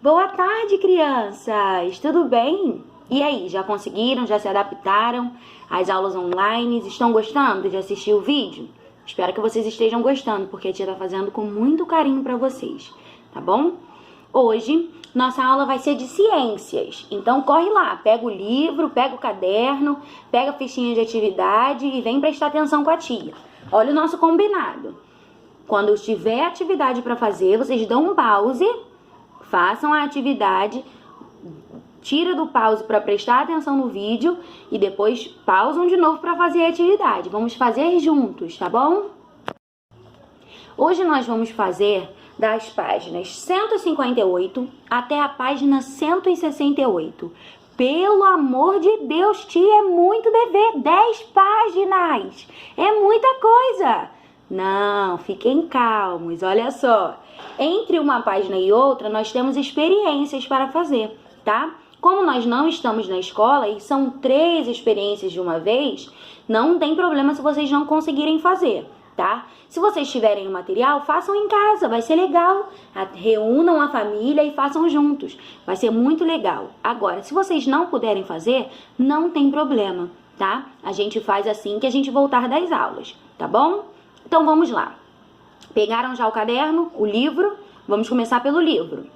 Boa tarde, crianças! Tudo bem? E aí, já conseguiram? Já se adaptaram às aulas online? Estão gostando de assistir o vídeo? Espero que vocês estejam gostando, porque a tia tá fazendo com muito carinho para vocês, tá bom? Hoje, nossa aula vai ser de ciências. Então, corre lá, pega o livro, pega o caderno, pega a fichinha de atividade e vem prestar atenção com a tia. Olha o nosso combinado. Quando tiver atividade para fazer, vocês dão um pause, façam a atividade, tira do pause para prestar atenção no vídeo e depois pausam de novo para fazer a atividade. Vamos fazer juntos, tá bom? Hoje nós vamos fazer das páginas 158 até a página 168. Pelo amor de Deus, tia, é muito dever, 10 páginas, é muita coisa. Não, fiquem calmos, olha só. Entre uma página e outra, nós temos experiências para fazer, tá? Como nós não estamos na escola e são 3 experiências de uma vez, não tem problema se vocês não conseguirem fazer, tá? Se vocês tiverem o material, façam em casa, vai ser legal. Reúnam a família e façam juntos, vai ser muito legal. Agora, se vocês não puderem fazer, não tem problema, tá? A gente faz assim que a gente voltar das aulas, tá bom? Então vamos lá. Pegaram já o caderno, o livro? Vamos começar pelo livro.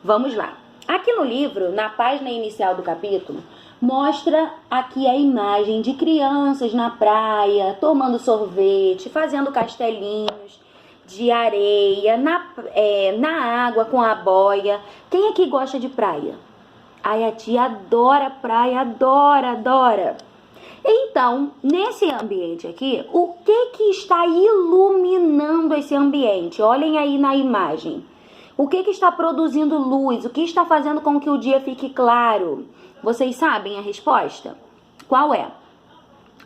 Vamos lá. Aqui no livro, na página inicial do capítulo, mostra aqui a imagem de crianças na praia, tomando sorvete, fazendo castelinhos de areia, na água com a boia. Quem aqui gosta de praia? Ai, a tia adora praia, adora. Então, nesse ambiente aqui, o que está iluminando esse ambiente? Olhem aí na imagem. O que está produzindo luz? O que está fazendo com que o dia fique claro? Vocês sabem a resposta? Qual é?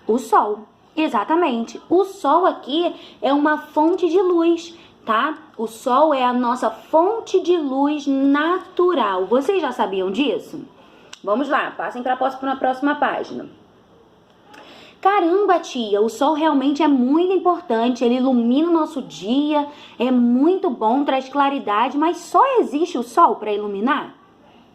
O sol. Exatamente. O sol aqui é uma fonte de luz, tá? O sol é a nossa fonte de luz natural. Vocês já sabiam disso? Vamos lá, passem para a próxima página. Caramba, tia, o sol realmente é muito importante, ele ilumina o nosso dia, é muito bom, traz claridade, mas só existe o sol para iluminar?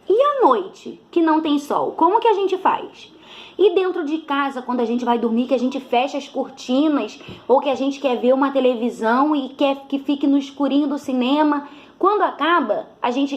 E à noite, que não tem sol, como que a gente faz? E dentro de casa, quando a gente vai dormir, que a gente fecha as cortinas, ou que a gente quer ver uma televisão e quer que fique no escurinho do cinema, quando acaba, a gente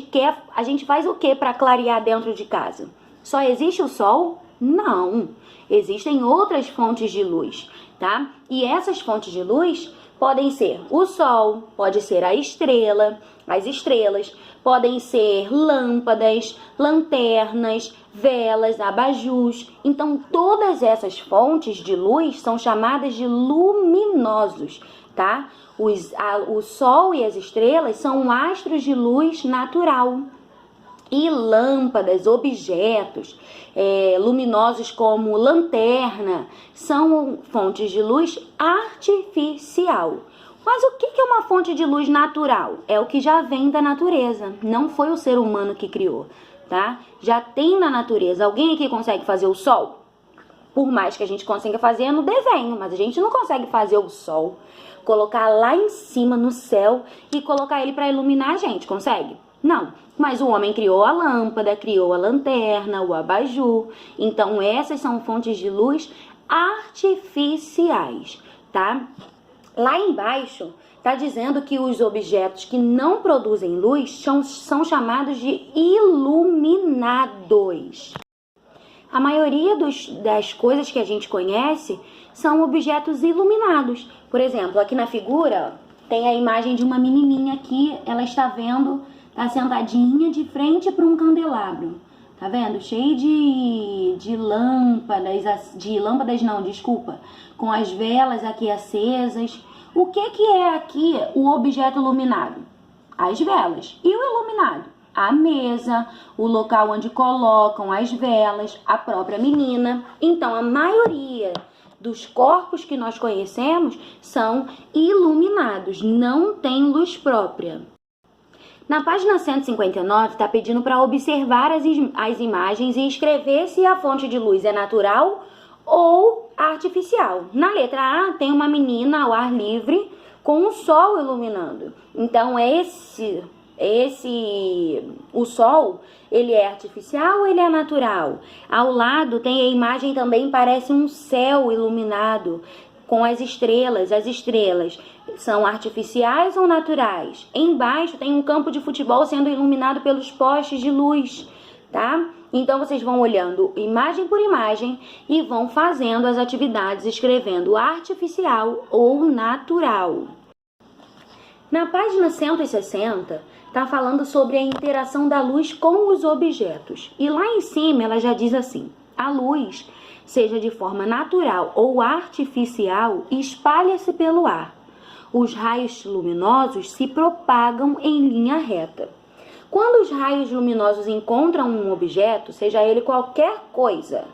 faz o que para clarear dentro de casa? Só existe o sol? Não. Existem outras fontes de luz, tá? E essas fontes de luz podem ser o sol, pode ser a estrela, as estrelas, podem ser lâmpadas, lanternas, velas, abajus. Então, todas essas fontes de luz são chamadas de luminosos, tá? O sol e as estrelas são astros de luz natural. E lâmpadas, objetos luminosos como lanterna, são fontes de luz artificial. Mas o que é uma fonte de luz natural? É o que já vem da natureza, não foi o ser humano que criou, tá? Já tem na natureza. Alguém aqui consegue fazer o sol? Por mais que a gente consiga fazer no desenho, mas a gente não consegue fazer o sol, colocar lá em cima no céu e colocar ele para iluminar a gente, consegue? Não, mas o homem criou a lâmpada, criou a lanterna, o abajur. Então, essas são fontes de luz artificiais, tá? Lá embaixo, tá dizendo que os objetos que não produzem luz são chamados de iluminados. A maioria das coisas que a gente conhece são objetos iluminados. Por exemplo, aqui na figura, tem a imagem de uma menininha aqui, ela está vendo... Tá sentadinha de frente para um candelabro, tá vendo? Cheio de lâmpadas, com as velas aqui acesas. O que é aqui o objeto iluminado? As velas. E o iluminado? A mesa, o local onde colocam as velas, a própria menina. Então, a maioria dos corpos que nós conhecemos são iluminados, não tem luz própria. Na página 159, está pedindo para observar as imagens e escrever se a fonte de luz é natural ou artificial. Na letra A, tem uma menina ao ar livre com o sol iluminando. Então, o sol, ele é artificial ou ele é natural? Ao lado tem a imagem também, parece um céu iluminado com as estrelas. As estrelas são artificiais ou naturais? Embaixo tem um campo de futebol sendo iluminado pelos postes de luz, tá? Então, vocês vão olhando imagem por imagem e vão fazendo as atividades, escrevendo artificial ou natural. Na página 160, está falando sobre a interação da luz com os objetos. E lá em cima, ela já diz assim: a luz, seja de forma natural ou artificial, espalha-se pelo ar. Os raios luminosos se propagam em linha reta. Quando os raios luminosos encontram um objeto, seja ele qualquer coisa,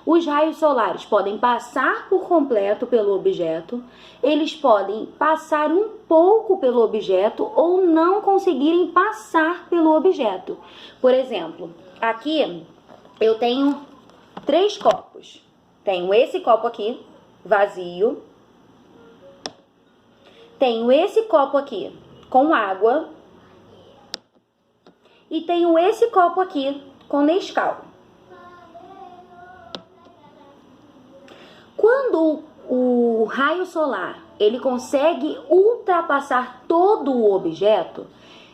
os raios solares podem passar por completo pelo objeto, eles podem passar um pouco pelo objeto ou não conseguirem passar pelo objeto. Por exemplo, aqui eu tenho 3 copos. Tenho esse copo aqui, vazio. Tenho esse copo aqui com água. E tenho esse copo aqui com Nescau. Quando o raio solar ele consegue ultrapassar todo o objeto,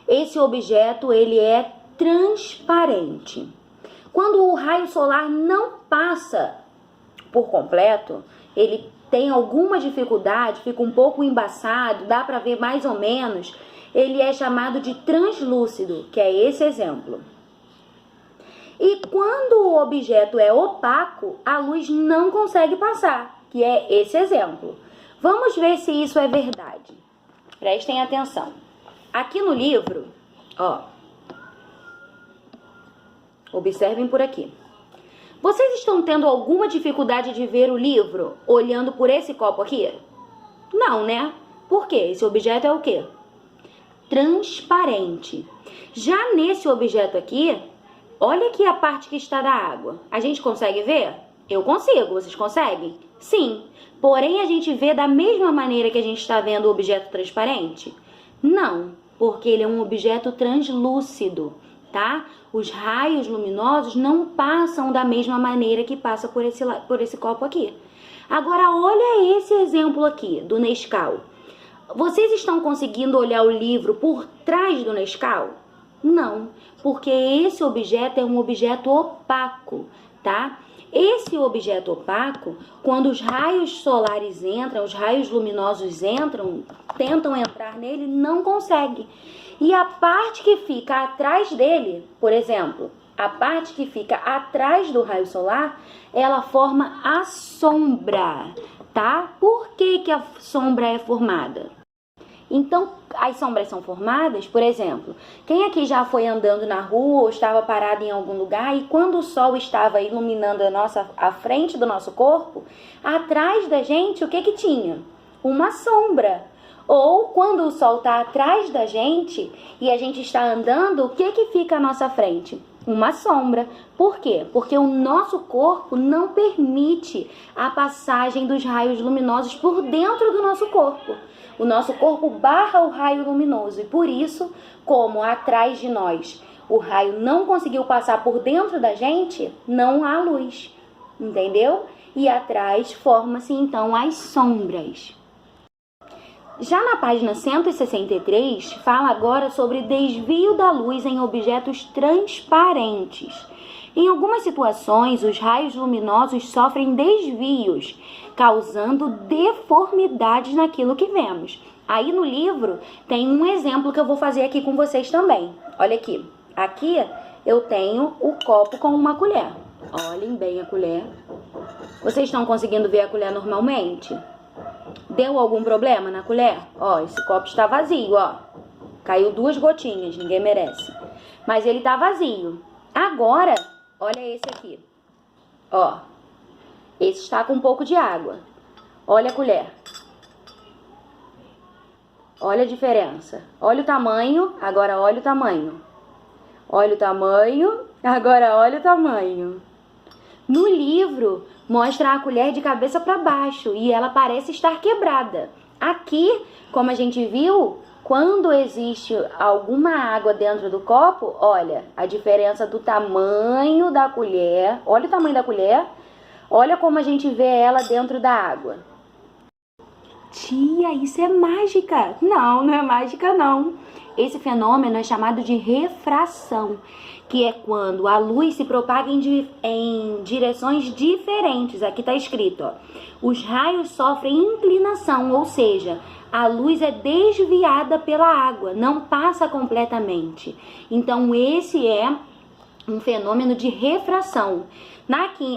esse objeto ele é transparente. Quando o raio solar não passa por completo, ele tem alguma dificuldade, fica um pouco embaçado, dá para ver mais ou menos, ele é chamado de translúcido, que é esse exemplo. E quando o objeto é opaco, a luz não consegue passar, que é esse exemplo. Vamos ver se isso é verdade. Prestem atenção. Aqui no livro, ó, observem por aqui. Vocês estão tendo alguma dificuldade de ver o livro olhando por esse copo aqui? Não, né? Por quê? Esse objeto é o quê? Transparente. Já nesse objeto aqui, olha aqui a parte que está da água. A gente consegue ver? Eu consigo. Vocês conseguem? Sim. Porém, a gente vê da mesma maneira que a gente está vendo o objeto transparente? Não, porque ele é um objeto translúcido, tá? Os raios luminosos não passam da mesma maneira que passa por esse copo aqui. Agora, olha esse exemplo aqui do Nescau. Vocês estão conseguindo olhar o livro por trás do Nescau? Não, porque esse objeto é um objeto opaco, tá? Esse objeto opaco, quando os raios solares entram, os raios luminosos entram, tentam entrar nele, não consegue. E a parte que fica atrás dele, por exemplo, a parte que fica atrás do raio solar, ela forma a sombra, tá? Por que a sombra é formada? Então, as sombras são formadas, por exemplo, quem aqui já foi andando na rua ou estava parado em algum lugar e quando o sol estava iluminando a frente do nosso corpo, atrás da gente, o que tinha? Uma sombra. Ou quando o sol está atrás da gente e a gente está andando, o que fica à nossa frente? Uma sombra. Por quê? Porque o nosso corpo não permite a passagem dos raios luminosos por dentro do nosso corpo. O nosso corpo barra o raio luminoso e por isso, como atrás de nós o raio não conseguiu passar por dentro da gente, não há luz, entendeu? E atrás forma-se então as sombras. Já na página 163, fala agora sobre desvio da luz em objetos transparentes. Em algumas situações, os raios luminosos sofrem desvios, causando deformidades naquilo que vemos. Aí no livro tem um exemplo que eu vou fazer aqui com vocês também. Olha aqui. Aqui eu tenho o copo com uma colher. Olhem bem a colher. Vocês estão conseguindo ver a colher normalmente? Deu algum problema na colher? Ó, esse copo está vazio, ó. Caiu 2 gotinhas, ninguém merece. Mas ele está vazio. Agora, olha esse aqui. Ó, esse está com um pouco de água. Olha a colher. Olha a diferença. Olha o tamanho, agora olha o tamanho. Olha o tamanho, agora olha o tamanho. No livro, mostra a colher de cabeça para baixo e ela parece estar quebrada. Aqui, como a gente viu, Quando existe alguma água dentro do copo, olha a diferença do tamanho da colher. Olha o tamanho da colher. Olha como a gente vê ela dentro da água. Tia, isso é mágica? Não, não é mágica não. Esse fenômeno é chamado de refração, que é quando a luz se propaga em direções diferentes. Aqui está escrito, ó. Os raios sofrem inclinação, ou seja, a luz é desviada pela água, não passa completamente. Então, esse é um fenômeno de refração.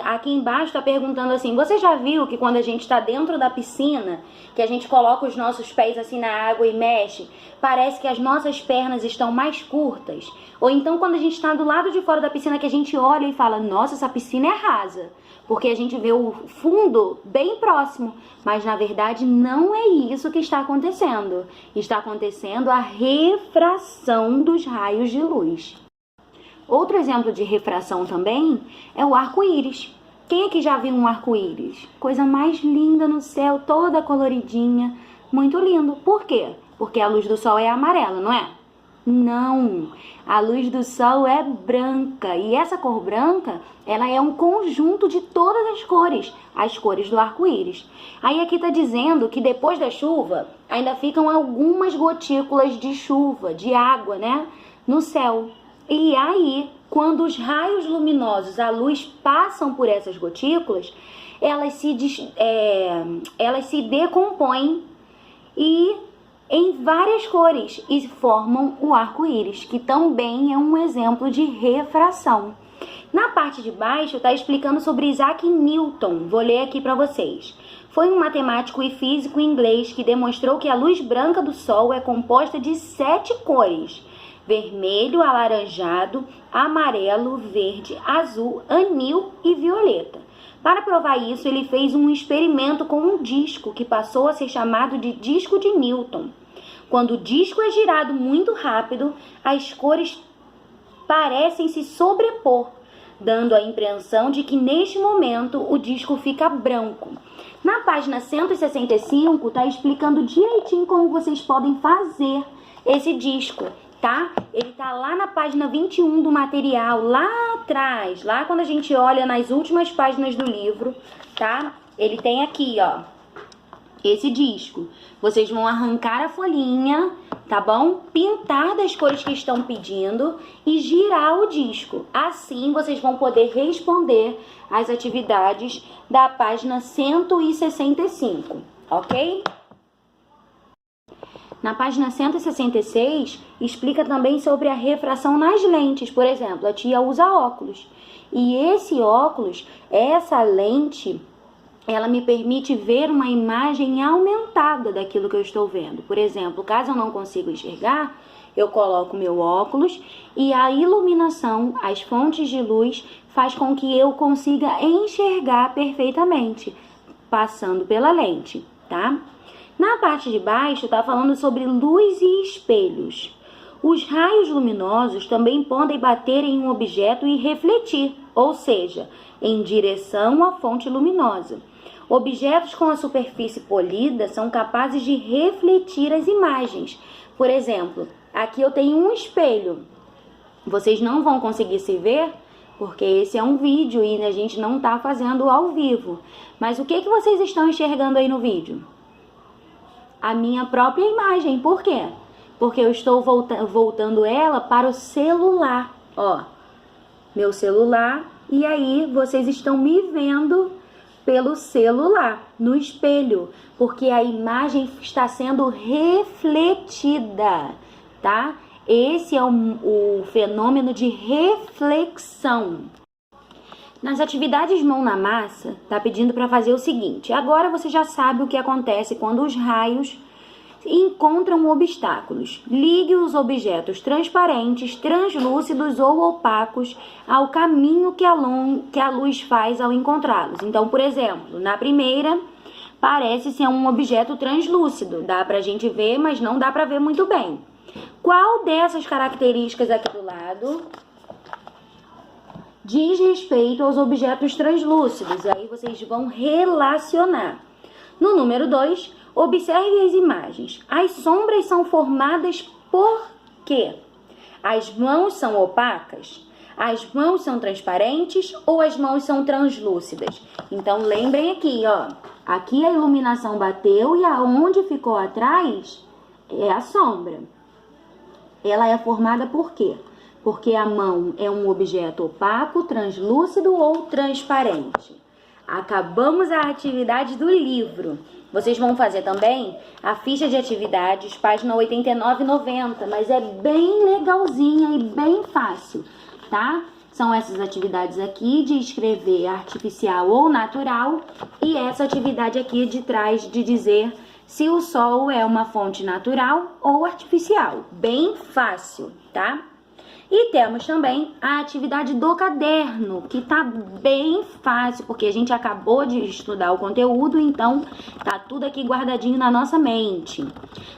Aqui embaixo está perguntando assim, você já viu que quando a gente está dentro da piscina, que a gente coloca os nossos pés assim na água e mexe, parece que as nossas pernas estão mais curtas? Ou então quando a gente está do lado de fora da piscina, que a gente olha e fala, nossa, essa piscina é rasa, porque a gente vê o fundo bem próximo, mas na verdade não é isso que está acontecendo. Está acontecendo a refração dos raios de luz. Outro exemplo de refração também é o arco-íris. Quem aqui já viu um arco-íris? Coisa mais linda no céu, toda coloridinha, muito lindo. Por quê? Porque a luz do sol é amarela, não é? Não, a luz do sol é branca e essa cor branca, ela é um conjunto de todas as cores do arco-íris. Aí aqui está dizendo que depois da chuva ainda ficam algumas gotículas de chuva, de água, né, no céu. E aí, quando os raios luminosos, a luz, passam por essas gotículas, elas se decompõem em várias cores e formam o arco-íris, que também é um exemplo de refração. Na parte de baixo está explicando sobre Isaac Newton. Vou ler aqui para vocês. Foi um matemático e físico inglês que demonstrou que a luz branca do Sol é composta de 7 cores: vermelho, alaranjado, amarelo, verde, azul, anil e violeta. Para provar isso, ele fez um experimento com um disco que passou a ser chamado de disco de Newton. Quando o disco é girado muito rápido, as cores parecem se sobrepor, dando a impressão de que neste momento o disco fica branco. Na página 165 está explicando direitinho como vocês podem fazer esse disco, tá? Ele tá lá na página 21 do material, lá atrás, lá quando a gente olha nas últimas páginas do livro, tá? Ele tem aqui, ó, esse disco. Vocês vão arrancar a folhinha, tá bom? Pintar das cores que estão pedindo e girar o disco. Assim vocês vão poder responder as atividades da página 165, ok? Na página 166, explica também sobre a refração nas lentes. Por exemplo, a tia usa óculos. E esse óculos, essa lente, ela me permite ver uma imagem aumentada daquilo que eu estou vendo. Por exemplo, caso eu não consiga enxergar, eu coloco meu óculos e a iluminação, as fontes de luz, faz com que eu consiga enxergar perfeitamente, passando pela lente, tá? Na parte de baixo está falando sobre luz e espelhos. Os raios luminosos também podem bater em um objeto e refletir, ou seja, em direção à fonte luminosa. Objetos com a superfície polida são capazes de refletir as imagens. Por exemplo, aqui eu tenho um espelho. Vocês não vão conseguir se ver, porque esse é um vídeo e a gente não está fazendo ao vivo. Mas o que vocês estão enxergando aí no vídeo? A minha própria imagem. Por quê? Porque eu estou voltando ela para o celular. Ó, meu celular. E aí vocês estão me vendo pelo celular, no espelho. Porque a imagem está sendo refletida, tá? Esse é o fenômeno de reflexão. Nas atividades mão na massa, tá pedindo para fazer o seguinte. Agora você já sabe o que acontece quando os raios encontram obstáculos. Ligue os objetos transparentes, translúcidos ou opacos ao caminho que a luz faz ao encontrá-los. Então, por exemplo, na primeira, parece ser um objeto translúcido. Dá pra gente ver, mas não dá pra ver muito bem. Qual dessas características aqui do lado diz respeito aos objetos translúcidos? Aí vocês vão relacionar. No número 2, Observe as imagens. As sombras são formadas por quê? As mãos são opacas? As mãos são transparentes ou as mãos são translúcidas? Então, lembrem aqui, ó. Aqui a iluminação bateu e aonde ficou atrás é a sombra. Ela é formada por quê? Porque a mão é um objeto opaco, translúcido ou transparente. Acabamos a atividade do livro. Vocês vão fazer também a ficha de atividades, página 89 e 90, mas é bem legalzinha e bem fácil, tá? São essas atividades aqui de escrever artificial ou natural e essa atividade aqui de trás de dizer se o sol é uma fonte natural ou artificial. Bem fácil, tá? E temos também a atividade do caderno, que tá bem fácil, porque a gente acabou de estudar o conteúdo, então tá tudo aqui guardadinho na nossa mente.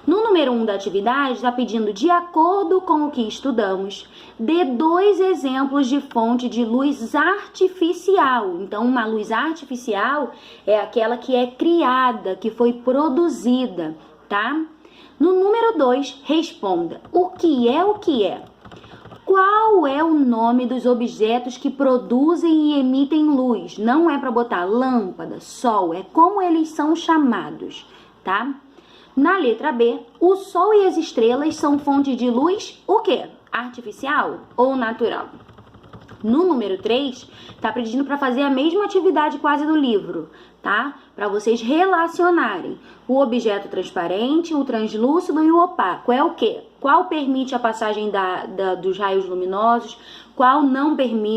No número 1 da atividade, está pedindo, de acordo com o que estudamos, dê 2 exemplos de fonte de luz artificial. Então, uma luz artificial é aquela que é criada, que foi produzida, tá? No número 2, responda, o que é o que é? Qual é o nome dos objetos que produzem e emitem luz? Não é para botar lâmpada, sol, é como eles são chamados, tá? Na letra B, o sol e as estrelas são fonte de luz, o quê? Artificial ou natural? No número 3, tá pedindo para fazer a mesma atividade quase do livro, tá? Para vocês relacionarem o objeto transparente, o translúcido e o opaco. É o quê? Qual permite a passagem dos raios luminosos, qual não permite.